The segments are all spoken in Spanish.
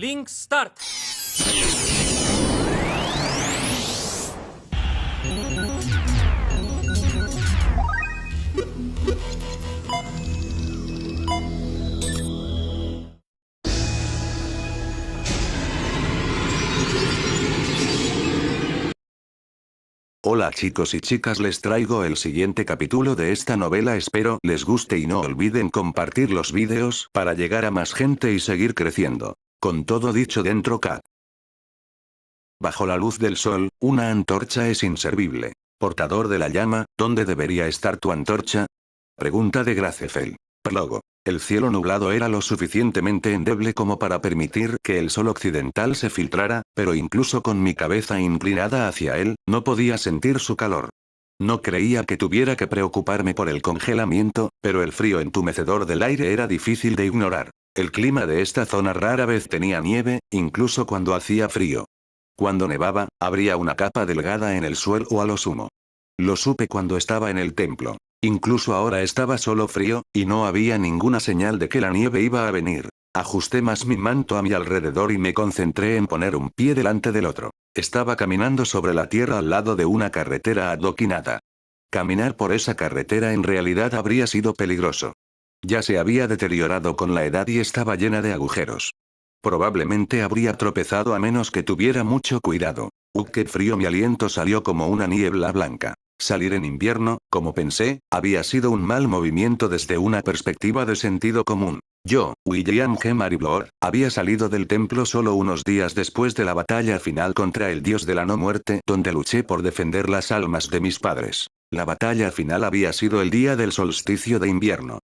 Link Start. Hola chicos y chicas, les traigo el siguiente capítulo de esta novela, espero les guste y no olviden compartir los vídeos para llegar a más gente y seguir creciendo. Con todo dicho dentro Kat. Bajo la luz del sol, una antorcha es inservible. Portador de la llama, ¿dónde debería estar tu antorcha? Pregunta de Gracefel. Prólogo. El cielo nublado era lo suficientemente endeble como para permitir que el sol occidental se filtrara, pero incluso con mi cabeza inclinada hacia él, no podía sentir su calor. No creía que tuviera que preocuparme por el congelamiento, pero el frío entumecedor del aire era difícil de ignorar. El clima de esta zona rara vez tenía nieve, incluso cuando hacía frío. Cuando nevaba, habría una capa delgada en el suelo o a lo sumo. Lo supe cuando estaba en el templo. Incluso ahora estaba solo frío, y no había ninguna señal de que la nieve iba a venir. Ajusté más mi manto a mi alrededor y me concentré en poner un pie delante del otro. Estaba caminando sobre la tierra al lado de una carretera adoquinada. Caminar por esa carretera en realidad habría sido peligroso. Ya se había deteriorado con la edad y estaba llena de agujeros. Probablemente habría tropezado a menos que tuviera mucho cuidado. Qué frío, mi aliento salió como una niebla blanca. Salir en invierno, como pensé, había sido un mal movimiento desde una perspectiva de sentido común. Yo, William G. Maribloor, había salido del templo solo unos días después de la batalla final contra el dios de la no muerte, donde luché por defender las almas de mis padres. La batalla final había sido el día del solsticio de invierno.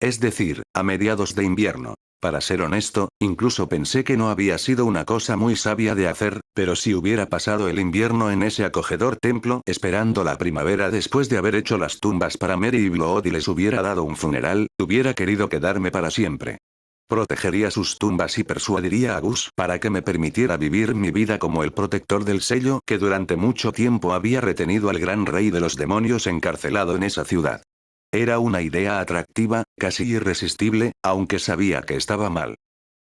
Es decir, a mediados de invierno. Para ser honesto, incluso pensé que no había sido una cosa muy sabia de hacer, pero si hubiera pasado el invierno en ese acogedor templo, esperando la primavera después de haber hecho las tumbas para Mary y Blood y les hubiera dado un funeral, hubiera querido quedarme para siempre. Protegería sus tumbas y persuadiría a Gus para que me permitiera vivir mi vida como el protector del sello que durante mucho tiempo había retenido al gran rey de los demonios encarcelado en esa ciudad. Era una idea atractiva, casi irresistible, aunque sabía que estaba mal.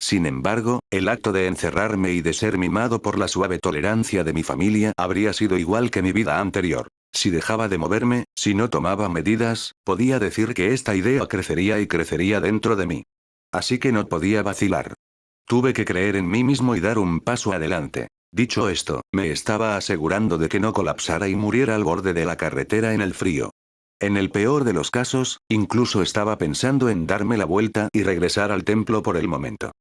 Sin embargo, el acto de encerrarme y de ser mimado por la suave tolerancia de mi familia habría sido igual que mi vida anterior. Si dejaba de moverme, si no tomaba medidas, podía decir que esta idea crecería y crecería dentro de mí. Así que no podía vacilar. Tuve que creer en mí mismo y dar un paso adelante. Dicho esto, me estaba asegurando de que no colapsara y muriera al borde de la carretera en el frío. En el peor de los casos, incluso estaba pensando en darme la vuelta y regresar al templo por el momento.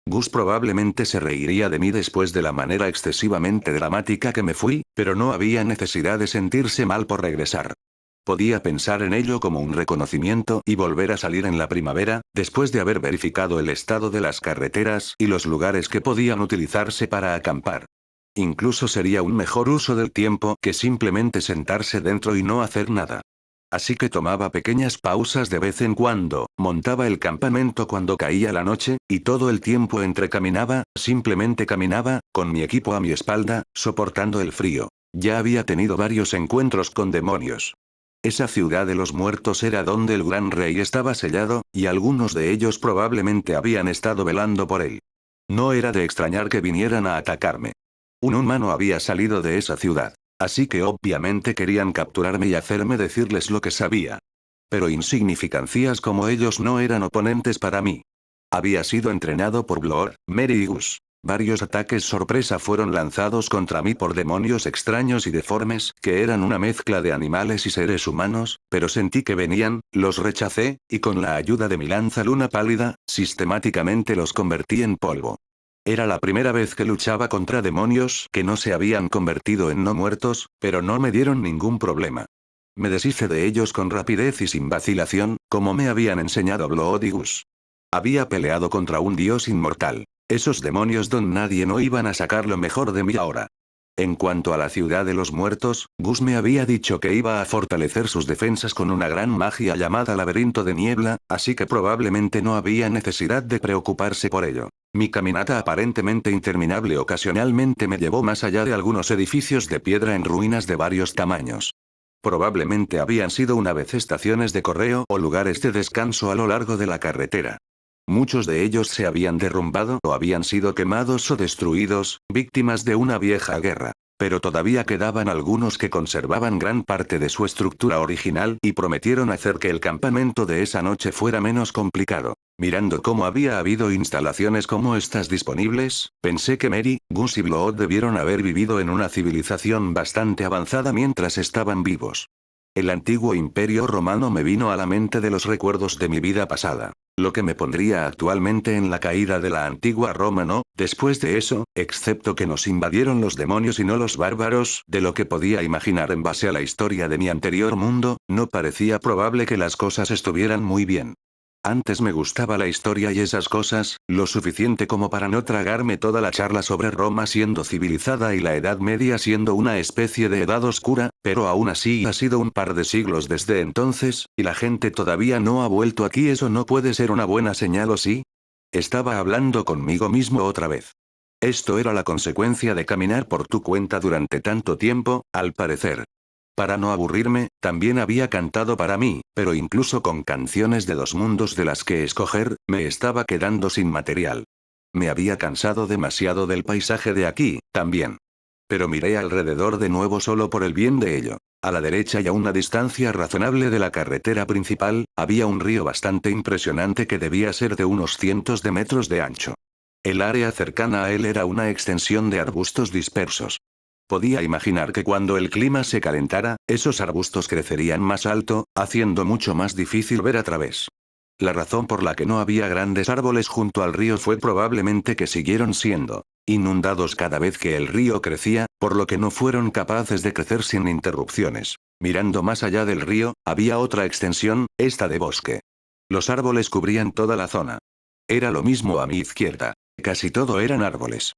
Gus probablemente se reiría de mí después de la manera excesivamente dramática que me fui, pero no había necesidad de sentirse mal por regresar. Podía pensar en ello como un reconocimiento y volver a salir en la primavera, después de haber verificado el estado de las carreteras y los lugares que podían utilizarse para acampar. Incluso sería un mejor uso del tiempo que simplemente sentarse dentro y no hacer nada. Así que tomaba pequeñas pausas de vez en cuando, montaba el campamento cuando caía la noche, y todo el tiempo caminaba, simplemente caminaba, con mi equipo a mi espalda, soportando el frío. Ya había tenido varios encuentros con demonios. Esa ciudad de los muertos era donde el gran rey estaba sellado, y algunos de ellos probablemente habían estado velando por él. No era de extrañar que vinieran a atacarme. Un humano había salido de esa ciudad. Así que obviamente querían capturarme y hacerme decirles lo que sabía. Pero insignificancias como ellos no eran oponentes para mí. Había sido entrenado por Blood, Mary y Gus. Varios ataques sorpresa fueron lanzados contra mí por demonios extraños y deformes, que eran una mezcla de animales y seres humanos, pero sentí que venían, los rechacé, y con la ayuda de mi lanza luna pálida, sistemáticamente los convertí en polvo. Era la primera vez que luchaba contra demonios que no se habían convertido en no muertos, pero no me dieron ningún problema. Me deshice de ellos con rapidez y sin vacilación, como me habían enseñado Blood y Gus. Había peleado contra un dios inmortal. Esos demonios don nadie no iban a sacar lo mejor de mí ahora. En cuanto a la ciudad de los muertos, Gus me había dicho que iba a fortalecer sus defensas con una gran magia llamada laberinto de niebla, así que probablemente no había necesidad de preocuparse por ello. Mi caminata aparentemente interminable ocasionalmente me llevó más allá de algunos edificios de piedra en ruinas de varios tamaños. Probablemente habían sido una vez estaciones de correo o lugares de descanso a lo largo de la carretera. Muchos de ellos se habían derrumbado o habían sido quemados o destruidos, víctimas de una vieja guerra. Pero todavía quedaban algunos que conservaban gran parte de su estructura original y prometieron hacer que el campamento de esa noche fuera menos complicado. Mirando cómo había habido instalaciones como estas disponibles, pensé que Mary, Gus y Blood debieron haber vivido en una civilización bastante avanzada mientras estaban vivos. El antiguo imperio romano me vino a la mente de los recuerdos de mi vida pasada. Lo que me pondría actualmente en la caída de la antigua Roma no, después de eso, excepto que nos invadieron los demonios y no los bárbaros, de lo que podía imaginar en base a la historia de mi anterior mundo, no parecía probable que las cosas estuvieran muy bien. Antes me gustaba la historia y esas cosas, lo suficiente como para no tragarme toda la charla sobre Roma siendo civilizada y la Edad Media siendo una especie de edad oscura, pero aún así ha sido un par de siglos desde entonces, y la gente todavía no ha vuelto aquí. ¿Eso no puede ser una buena señal o sí? Estaba hablando conmigo mismo otra vez. Esto era la consecuencia de caminar por tu cuenta durante tanto tiempo, al parecer. Para no aburrirme, también había cantado para mí, pero incluso con canciones de dos mundos de las que escoger, me estaba quedando sin material. Me había cansado demasiado del paisaje de aquí, también. Pero miré alrededor de nuevo solo por el bien de ello. A la derecha y a una distancia razonable de la carretera principal, había un río bastante impresionante que debía ser de unos cientos de metros de ancho. El área cercana a él era una extensión de arbustos dispersos. Podía imaginar que cuando el clima se calentara, esos arbustos crecerían más alto, haciendo mucho más difícil ver a través. La razón por la que no había grandes árboles junto al río fue probablemente que siguieron siendo inundados cada vez que el río crecía, por lo que no fueron capaces de crecer sin interrupciones. Mirando más allá del río, había otra extensión, esta de bosque. Los árboles cubrían toda la zona. Era lo mismo a mi izquierda. Casi todo eran árboles.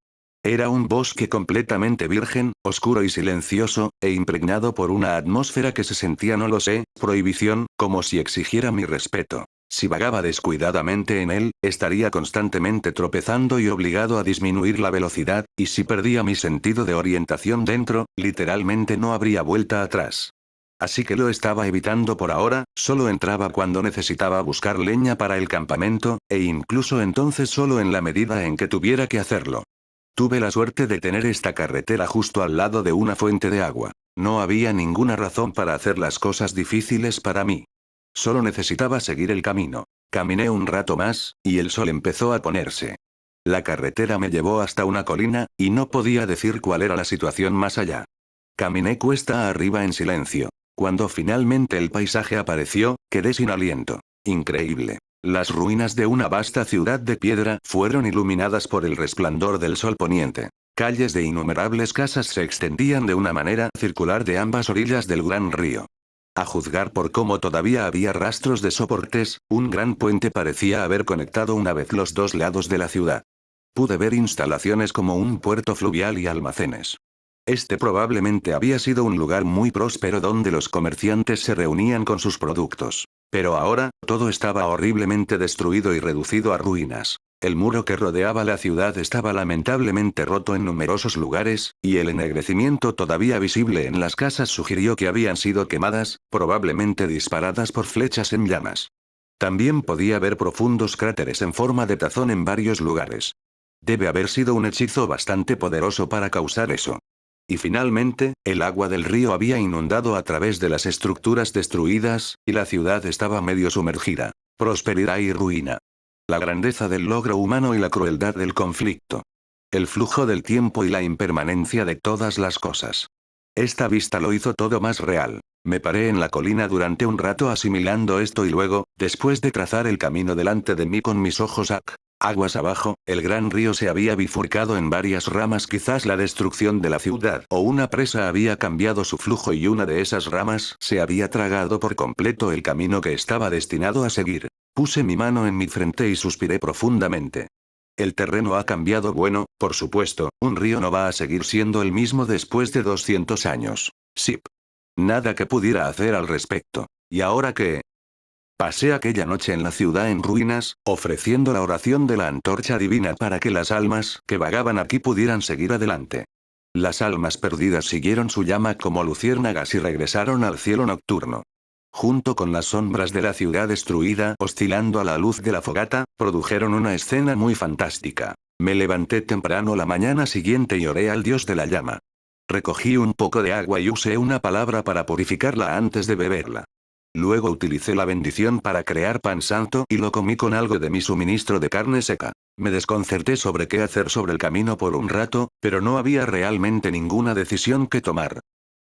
Era un bosque completamente virgen, oscuro y silencioso, e impregnado por una atmósfera que se sentía, no lo sé, prohibición, como si exigiera mi respeto. Si vagaba descuidadamente en él, estaría constantemente tropezando y obligado a disminuir la velocidad, y si perdía mi sentido de orientación dentro, literalmente no habría vuelta atrás. Así que lo estaba evitando por ahora, solo entraba cuando necesitaba buscar leña para el campamento, e incluso entonces solo en la medida en que tuviera que hacerlo. Tuve la suerte de tener esta carretera justo al lado de una fuente de agua. No había ninguna razón para hacer las cosas difíciles para mí. Solo necesitaba seguir el camino. Caminé un rato más, y el sol empezó a ponerse. La carretera me llevó hasta una colina, y no podía decir cuál era la situación más allá. Caminé cuesta arriba en silencio. Cuando finalmente el paisaje apareció, quedé sin aliento. Increíble. Las ruinas de una vasta ciudad de piedra fueron iluminadas por el resplandor del sol poniente. Calles de innumerables casas se extendían de una manera circular de ambas orillas del gran río. A juzgar por cómo todavía había rastros de soportes, un gran puente parecía haber conectado una vez los dos lados de la ciudad. Pude ver instalaciones como un puerto fluvial y almacenes. Este probablemente había sido un lugar muy próspero donde los comerciantes se reunían con sus productos. Pero ahora, todo estaba horriblemente destruido y reducido a ruinas. El muro que rodeaba la ciudad estaba lamentablemente roto en numerosos lugares, y el ennegrecimiento todavía visible en las casas sugirió que habían sido quemadas, probablemente disparadas por flechas en llamas. También podía ver profundos cráteres en forma de tazón en varios lugares. Debe haber sido un hechizo bastante poderoso para causar eso. Y finalmente, el agua del río había inundado a través de las estructuras destruidas, y la ciudad estaba medio sumergida. Prosperidad y ruina. La grandeza del logro humano y la crueldad del conflicto. El flujo del tiempo y la impermanencia de todas las cosas. Esta vista lo hizo todo más real. Me paré en la colina durante un rato asimilando esto y luego, después de trazar el camino delante de mí con mis ojos aguas abajo, el gran río se había bifurcado en varias ramas. Quizás la destrucción de la ciudad o una presa había cambiado su flujo y una de esas ramas se había tragado por completo el camino que estaba destinado a seguir. Puse mi mano en mi frente y suspiré profundamente. El terreno ha cambiado. Bueno, por supuesto, un río no va a seguir siendo el mismo después de 200 años. Sip. Nada que pudiera hacer al respecto. ¿Y ahora qué? Pasé aquella noche en la ciudad en ruinas, ofreciendo la oración de la antorcha divina para que las almas que vagaban aquí pudieran seguir adelante. Las almas perdidas siguieron su llama como luciérnagas y regresaron al cielo nocturno. junto con las sombras de la ciudad destruida oscilando a la luz de la fogata, produjeron una escena muy fantástica. Me levanté temprano la mañana siguiente y oré al dios de la llama. Recogí un poco de agua y usé una palabra para purificarla antes de beberla. Luego utilicé la bendición para crear pan santo y lo comí con algo de mi suministro de carne seca. Me desconcerté sobre qué hacer sobre el camino por un rato, pero no había realmente ninguna decisión que tomar.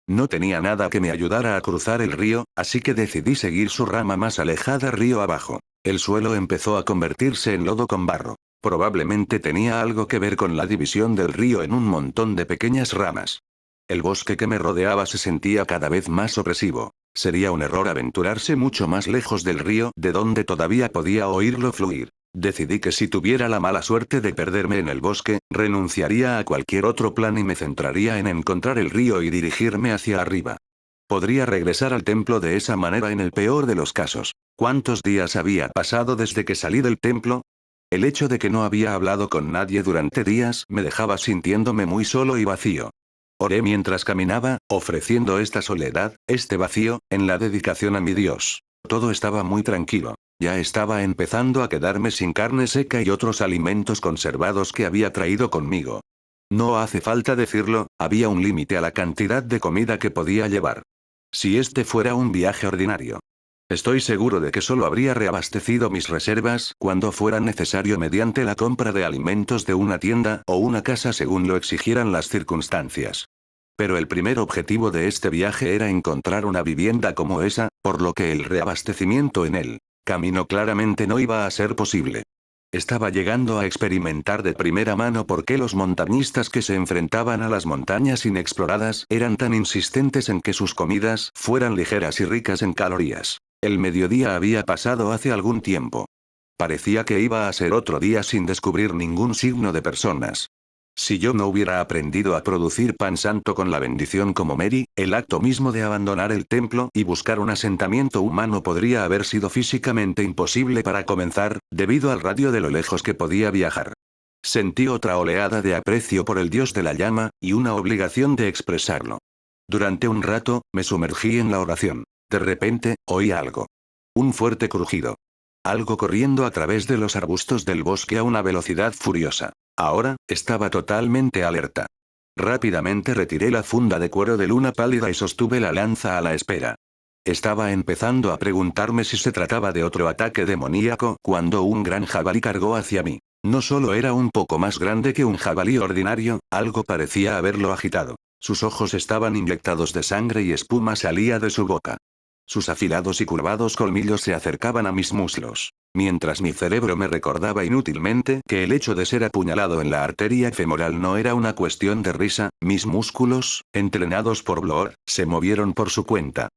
No tenía nada que me ayudara a cruzar el río, así que decidí seguir su rama más alejada río abajo. El suelo empezó a convertirse en lodo con barro. Probablemente tenía algo que ver con la división del río en un montón de pequeñas ramas. El bosque que me rodeaba se sentía cada vez más opresivo. Sería un error aventurarse mucho más lejos del río, de donde todavía podía oírlo fluir. Decidí que si tuviera la mala suerte de perderme en el bosque, renunciaría a cualquier otro plan y me centraría en encontrar el río y dirigirme hacia arriba. Podría regresar al templo de esa manera en el peor de los casos. ¿Cuántos días había pasado desde que salí del templo? El hecho de que no había hablado con nadie durante días me dejaba sintiéndome muy solo y vacío. Oré mientras caminaba, ofreciendo esta soledad, este vacío, en la dedicación a mi Dios. Todo estaba muy tranquilo. Ya estaba empezando a quedarme sin carne seca y otros alimentos conservados que había traído conmigo. No hace falta decirlo, había un límite a la cantidad de comida que podía llevar. Si este fuera un viaje ordinario. Estoy seguro de que solo habría reabastecido mis reservas cuando fuera necesario mediante la compra de alimentos de una tienda o una casa según lo exigieran las circunstancias. Pero el primer objetivo de este viaje era encontrar una vivienda como esa, por lo que el reabastecimiento en el camino claramente no iba a ser posible. Estaba llegando a experimentar de primera mano por qué los montañistas que se enfrentaban a las montañas inexploradas eran tan insistentes en que sus comidas fueran ligeras y ricas en calorías. El mediodía había pasado hace algún tiempo. Parecía que iba a ser otro día sin descubrir ningún signo de personas. Si yo no hubiera aprendido a producir pan santo con la bendición como Mary, el acto mismo de abandonar el templo y buscar un asentamiento humano podría haber sido físicamente imposible para comenzar, debido al radio de lo lejos que podía viajar. Sentí otra oleada de aprecio por el dios de la llama, y una obligación de expresarlo. Durante un rato, me sumergí en la oración. De repente, oí algo. Un fuerte crujido. Algo corriendo a través de los arbustos del bosque a una velocidad furiosa. Ahora, estaba totalmente alerta. Rápidamente retiré la funda de cuero de luna pálida y sostuve la lanza a la espera. Estaba empezando a preguntarme si se trataba de otro ataque demoníaco cuando un gran jabalí cargó hacia mí. No solo era un poco más grande que un jabalí ordinario, algo parecía haberlo agitado. Sus ojos estaban inyectados de sangre y espuma salía de su boca. Sus afilados y curvados colmillos se acercaban a mis muslos, mientras mi cerebro me recordaba inútilmente que el hecho de ser apuñalado en la arteria femoral no era una cuestión de risa. Mis músculos, entrenados por Bloor, se movieron por su cuenta.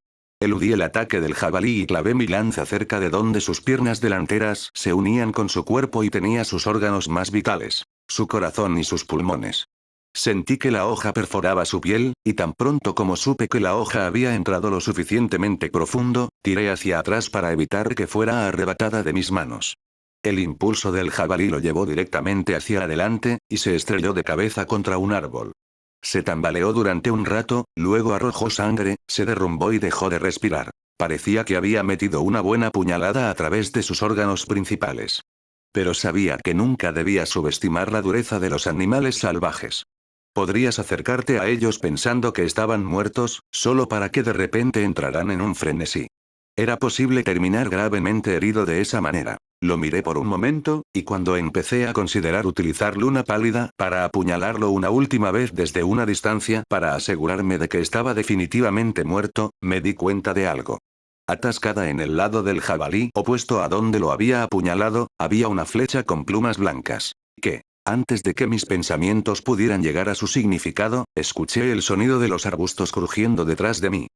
Eludí el ataque del jabalí y clavé mi lanza cerca de donde sus piernas delanteras se unían con su cuerpo y tenía sus órganos más vitales, su corazón y sus pulmones. Sentí que la hoja perforaba su piel, y tan pronto como supe que la hoja había entrado lo suficientemente profundo, tiré hacia atrás para evitar que fuera arrebatada de mis manos. El impulso del jabalí lo llevó directamente hacia adelante, y se estrelló de cabeza contra un árbol. Se tambaleó durante un rato, luego arrojó sangre, se derrumbó y dejó de respirar. Parecía que había metido una buena puñalada a través de sus órganos principales. Pero sabía que nunca debía subestimar la dureza de los animales salvajes. Podrías acercarte a ellos pensando que estaban muertos, solo para que de repente entraran en un frenesí. Era posible terminar gravemente herido de esa manera. Lo miré por un momento, y cuando empecé a considerar utilizar luna pálida para apuñalarlo una última vez desde una distancia para asegurarme de que estaba definitivamente muerto, me di cuenta de algo. Atascada en el lado del jabalí opuesto a donde lo había apuñalado, había una flecha con plumas blancas. ¿Qué? Antes de que mis pensamientos pudieran llegar a su significado, escuché el sonido de los arbustos crujiendo detrás de mí.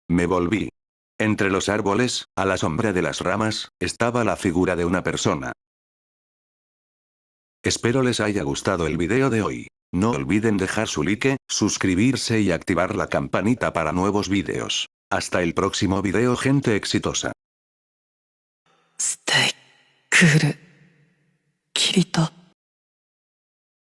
Me volví. Entre los árboles, a la sombra de las ramas, estaba la figura de una persona. Espero les haya gustado el video de hoy. No olviden dejar su like, suscribirse y activar la campanita para nuevos videos. Hasta el próximo video, gente exitosa. ステイクールキリト